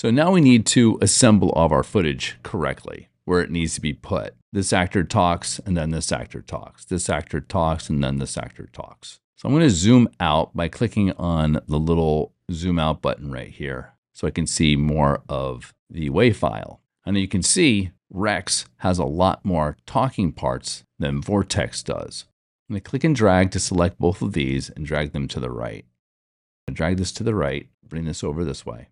So now we need to assemble all of our footage correctly where it needs to be put. This actor talks and then this actor talks. This actor talks and then this actor talks. So I'm going to zoom out by clicking on the little zoom out button right here so I can see more of the WAV file. And you can see Rex has a lot more talking parts than Vortex does. I'm going to click and drag to select both of these and drag them to the right. I'm going to drag this to the right, bring this over this way.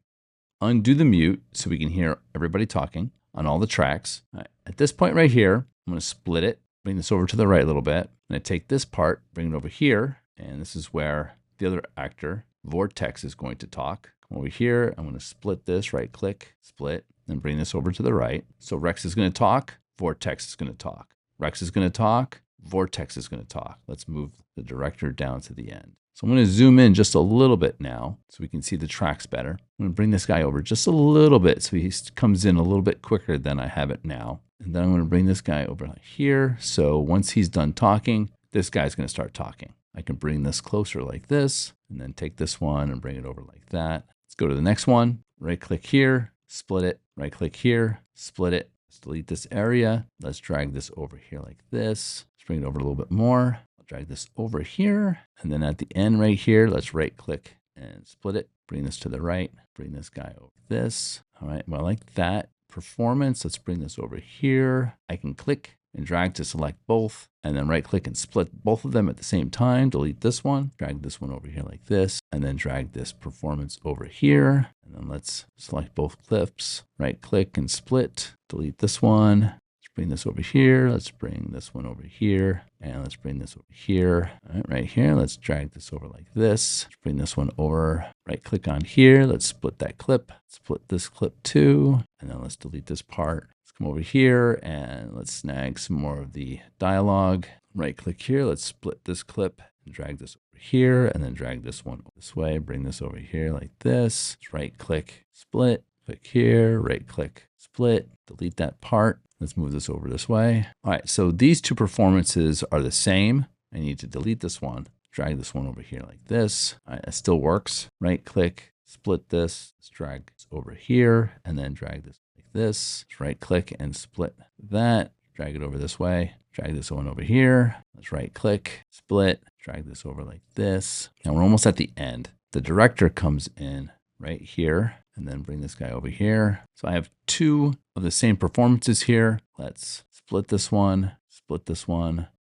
Undo the mute so we can hear everybody talking on all the tracks. At this point right here, I'm going to split it, bring this over to the right a little bit. I'm going to take this part, bring it over here, and this is where the other actor, Vortex, is going to talk. Come over here, I'm going to split this, right click, split, and bring this over to the right. So Rex is going to talk, Vortex is going to talk. Rex is going to talk, Vortex is going to talk. Let's move the director down to the end. So I'm going to zoom in just a little bit now so we can see the tracks better. I'm going to bring this guy over just a little bit so he comes in a little bit quicker than I have it now. And then I'm going to bring this guy over here. So once he's done talking, this guy's going to start talking. I can bring this closer like this and then take this one and bring it over like that. Let's go to the next one. Right click here, split it, right click here, split it. Let's delete this area. Let's drag this over here like this. Let's bring it over a little bit more. I'll drag this over here. And then at the end right here, let's right click and split it. Bring this to the right. Bring this guy over this. All right, well, I like that. Performance, let's bring this over here. I can click and drag to select both, and then right click and split both of them at the same time. Delete this one, drag this one over here like this, and then drag this performance over here. And then let's select both clips, right click and split, delete this one. Let's bring this over here. Let's bring this one over here, and let's bring this over here. All right here, let's drag this over like this. Let's bring this one over, right click on here. Let's split that clip, split this clip too, and then let's delete this part. Come over here and let's snag some more of the dialogue. Right click here, let's split this clip and drag this over here and then drag this one this way. Bring this over here like this. Let's right click, split, click here, right click, split, delete that part. Let's move this over this way. All right, so these two performances are the same. I need to delete this one, drag this one over here like this. All right, that still works. Right click, split this, let's drag this over here and then drag this this, right click and split that, drag it over this way, drag this one over here, let's right click, split, drag this over like this. Now we're almost at the end. The director comes in right here and then bring this guy over here. So I have two of the same performances here. Let's split this one,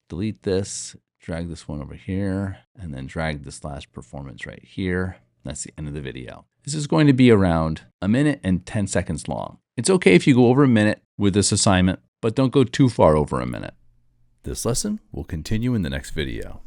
delete this, drag this one over here, and then drag this last performance right here. That's the end of the video. This is going to be around 1 minute and 10 seconds long. It's okay if you go over 1 minute with this assignment, but don't go too far over 1 minute. This lesson will continue in the next video.